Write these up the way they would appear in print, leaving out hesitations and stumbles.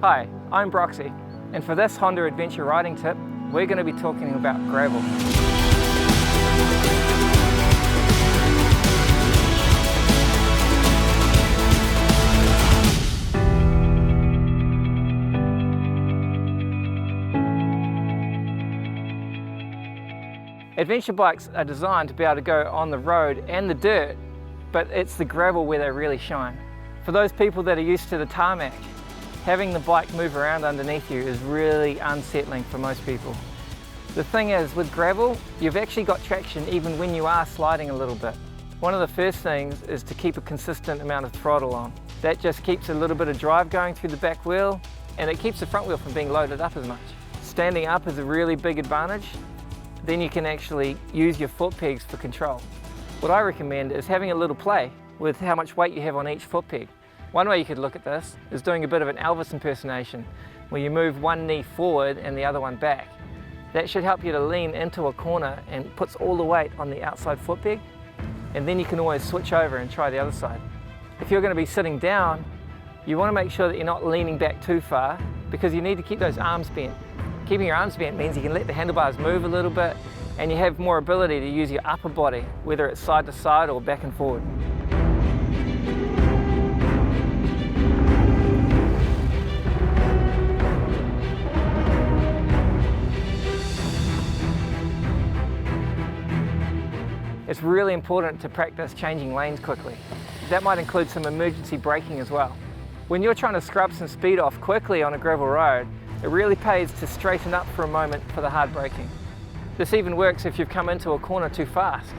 Hi, I'm Broxy, and for this Honda adventure riding tip, we're going to be talking about gravel. Adventure bikes are designed to be able to go on the road and the dirt, but it's the gravel where they really shine. For those people that are used to the tarmac, having the bike move around underneath you is really unsettling for most people. The thing is, with gravel, you've actually got traction even when you are sliding a little bit. One of the first things is to keep a consistent amount of throttle on. That just keeps a little bit of drive going through the back wheel, and it keeps the front wheel from being loaded up as much. Standing up is a really big advantage. Then you can actually use your foot pegs for control. What I recommend is having a little play with how much weight you have on each foot peg. One way you could look at this is doing a bit of an Elvis impersonation, where you move one knee forward and the other one back. That should help you to lean into a corner and puts all the weight on the outside foot peg, and then you can always switch over and try the other side. If you're going to be sitting down, you want to make sure that you're not leaning back too far, because you need to keep those arms bent. Keeping your arms bent means you can let the handlebars move a little bit, and you have more ability to use your upper body, whether it's side to side or back and forward. It's really important to practice changing lanes quickly. That might include some emergency braking as well. When you're trying to scrub some speed off quickly on a gravel road, it really pays to straighten up for a moment for the hard braking. This even works if you've come into a corner too fast.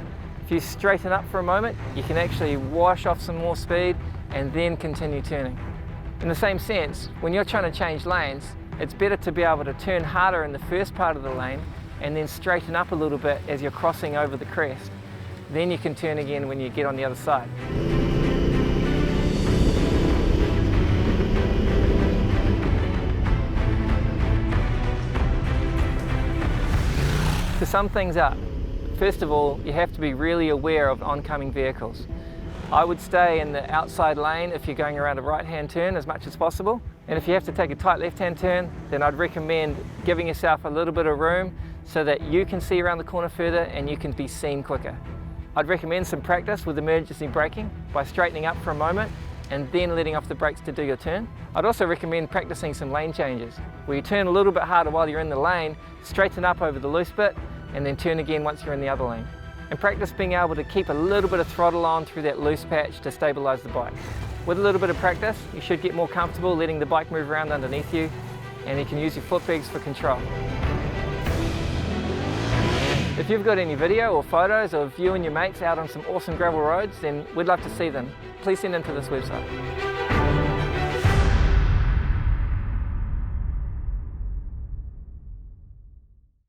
If you straighten up for a moment, you can actually wash off some more speed and then continue turning. In the same sense, when you're trying to change lanes, it's better to be able to turn harder in the first part of the lane and then straighten up a little bit as you're crossing over the crest. Then you can turn again when you get on the other side. To sum things up, first of all, you have to be really aware of oncoming vehicles. I would stay in the outside lane if you're going around a right-hand turn as much as possible. And if you have to take a tight left-hand turn, then I'd recommend giving yourself a little bit of room so that you can see around the corner further and you can be seen quicker. I'd recommend some practice with emergency braking by straightening up for a moment and then letting off the brakes to do your turn. I'd also recommend practicing some lane changes, where you turn a little bit harder while you're in the lane, straighten up over the loose bit, and then turn again once you're in the other lane. And practice being able to keep a little bit of throttle on through that loose patch to stabilise the bike. With a little bit of practice, you should get more comfortable letting the bike move around underneath you, and you can use your foot pegs for control. If you've got any video or photos of you and your mates out on some awesome gravel roads, then we'd love to see them. Please send them to this website.